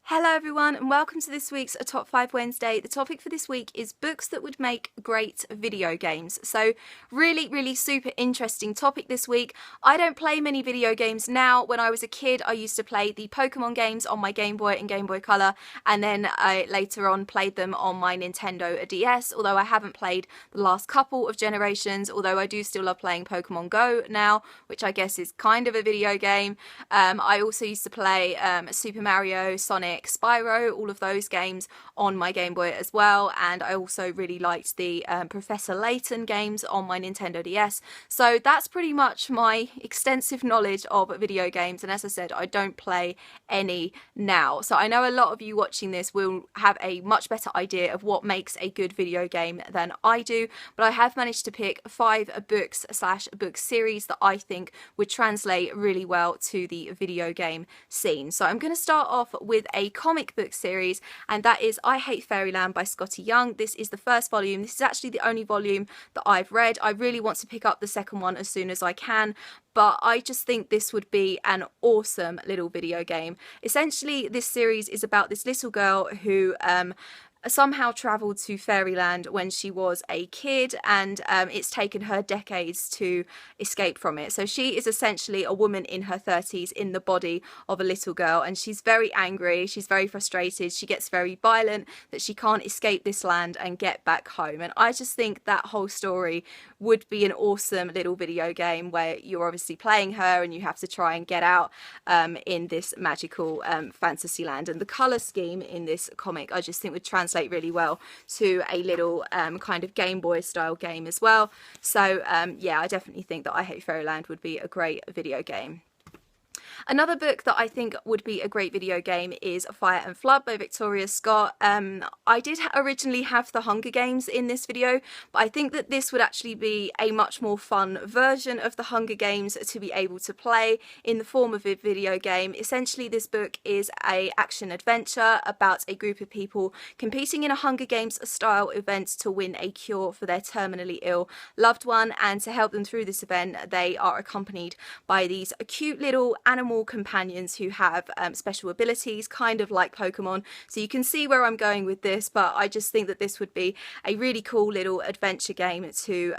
Hello everyone and welcome to this week's Top 5 Wednesday. The topic for this week is books that would make great video games. So really super interesting topic this week. I don't play many video games now. When I was a kid I used to play the Pokemon games on my Game Boy and Game Boy Color, and then I later on played them on my Nintendo DS, although I haven't played the last couple of generations, although I do still love playing Pokemon Go now, which I guess is kind of a video game. I also used to play Super Mario, Sonic, Spyro, all of those games on my Game Boy as well, and I also really liked the Professor Layton games on my Nintendo DS. So that's pretty much my extensive knowledge of video games, and as I said, I don't play any now. So I know a lot of you watching this will have a much better idea of what makes a good video game than I do, but I have managed to pick 5 books/book series that I think would translate really well to the video game scene. So I'm going to start off with a comic book series, and that is I Hate Fairyland by Scotty Young. This is the first volume. This is actually the only volume that I've read. I really want to pick up the second one as soon as I can, but I just think this would be an awesome little video game. Essentially, this series is about this little girl who somehow travelled to Fairyland when she was a kid, and it's taken her decades to escape from it. So she is essentially a woman in her 30s in the body of a little girl, and she's very angry, she's very frustrated, she gets very violent that she can't escape this land and get back home. And I just think that whole story would be an awesome little video game where you're obviously playing her and you have to try and get out in this magical fantasy land. And the colour scheme in this comic I just think would translate really well to a little kind of Game Boy style game as well. So yeah, I definitely think that I Hate Fairyland would be a great video game. Another book that I think would be a great video game is Fire and Flood by Victoria Scott. I did originally have the Hunger Games in this video, but I think that this would actually be a much more fun version of the Hunger Games to be able to play in the form of a video game. Essentially, this book is an action adventure about a group of people competing in a Hunger Games style event to win a cure for their terminally ill loved one, and to help them through this event they are accompanied by these cute little animal companions who have special abilities, kind of like Pokemon. So you can see where I'm going with this, but I just think that this would be a really cool little adventure game to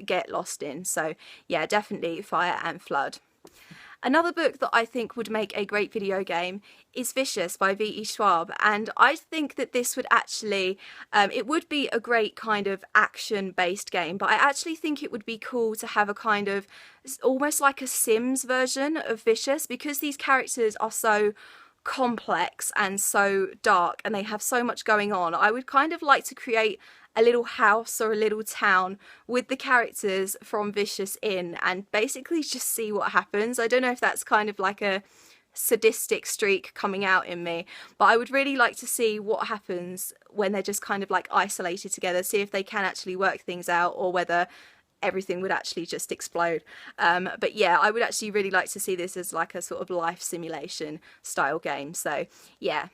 get lost in. So yeah, definitely Fire and Flood. Another book that I think would make a great video game is Vicious by V.E. Schwab, and I think that this would actually, it would be a great kind of action-based game, but I actually think it would be cool to have a kind of, almost like a Sims version of Vicious, because these characters are so complex and so dark and they have so much going on. I would kind of like to create a little house or a little town with the characters from Vicious in, and basically just see what happens. I don't know if that's kind of like a sadistic streak coming out in me, but I would really like to see what happens when they're just kind of like isolated together, see if they can actually work things out or whether everything would actually just explode. But yeah, I would actually really like to see this as like a sort of life simulation style game. So yeah.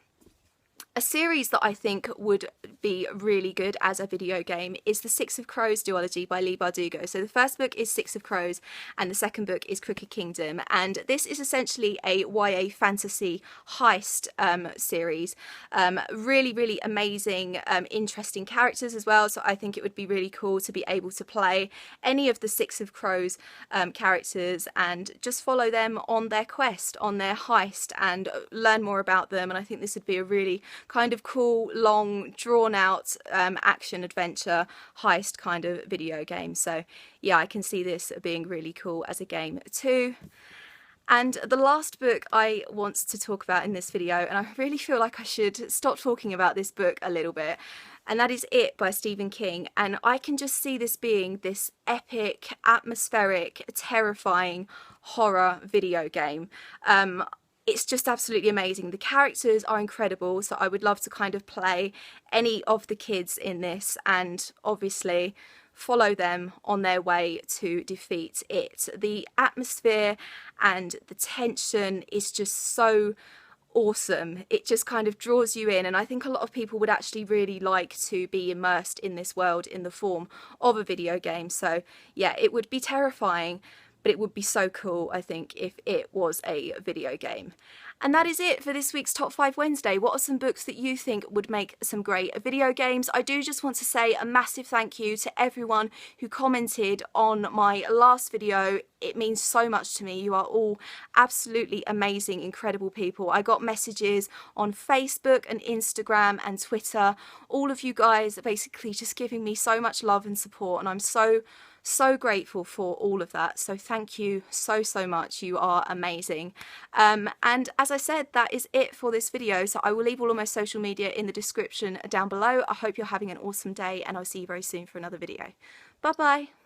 A series that I think would be really good as a video game is the Six of Crows duology by Leigh Bardugo. So the first book is Six of Crows and the second book is Crooked Kingdom, and this is essentially a YA fantasy heist series. Really amazing, interesting characters as well, so I think it would be really cool to be able to play any of the Six of Crows characters and just follow them on their quest, on their heist, and learn more about them. And I think this would be a really kind of cool, long, drawn out action adventure heist kind of video game. So yeah, I can see this being really cool as a game too. And the last book I want to talk about in this video, and I really feel like I should stop talking about this book a little bit, and that is It by Stephen King. And I can just see this being this epic, atmospheric, terrifying horror video game. It's just absolutely amazing. The characters are incredible, so I would love to kind of play any of the kids in this and obviously follow them on their way to defeat it. The atmosphere and the tension is just so awesome. It just kind of draws you in, and I think a lot of people would actually really like to be immersed in this world in the form of a video game. So yeah, it would be terrifying, but it would be so cool, I think, if it was a video game. And that is it for this week's Top 5 Wednesday. What are some books that you think would make some great video games? I do just want to say a massive thank you to everyone who commented on my last video. It means so much to me. You are all absolutely amazing, incredible people. I got messages on Facebook and Instagram and Twitter. All of you guys are basically just giving me so much love and support, and I'm so grateful for all of that. So thank you so much. You are amazing. And as I said, that is it for this video. So I will leave all of my social media in the description down below. I hope you're having an awesome day, and I'll see you very soon for another video. Bye bye.